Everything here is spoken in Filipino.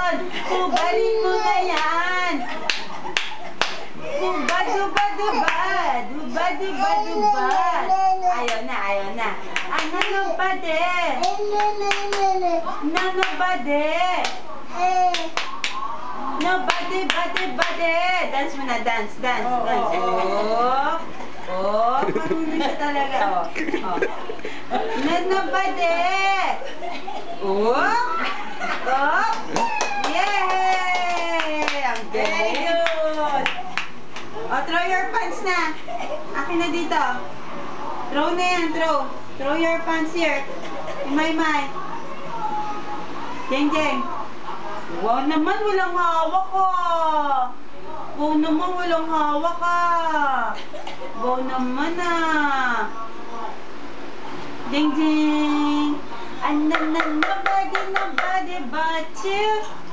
yun. Hubalin mo na yan. Hubad, hubad, hubad. Hubad, hubad, hubad. Ayaw na, ayaw na. Ano nobody? No, nobody. Nobody, body, body. Dance mo na, dance, dance, dance. Oh, oh, marunong siya talaga. Oh, oh. No, nobody. Oh, oh. Yay! Ang galing. Oh, throw your pants na. Akin na dito. Throw na yan, throw. Throw your pants here. Imay-may. Jeng, jeng. Wow naman, walang hawak ka. Wow naman, walang hawak ka. Wow naman ah. Jeng, jeng. And then nobody but you.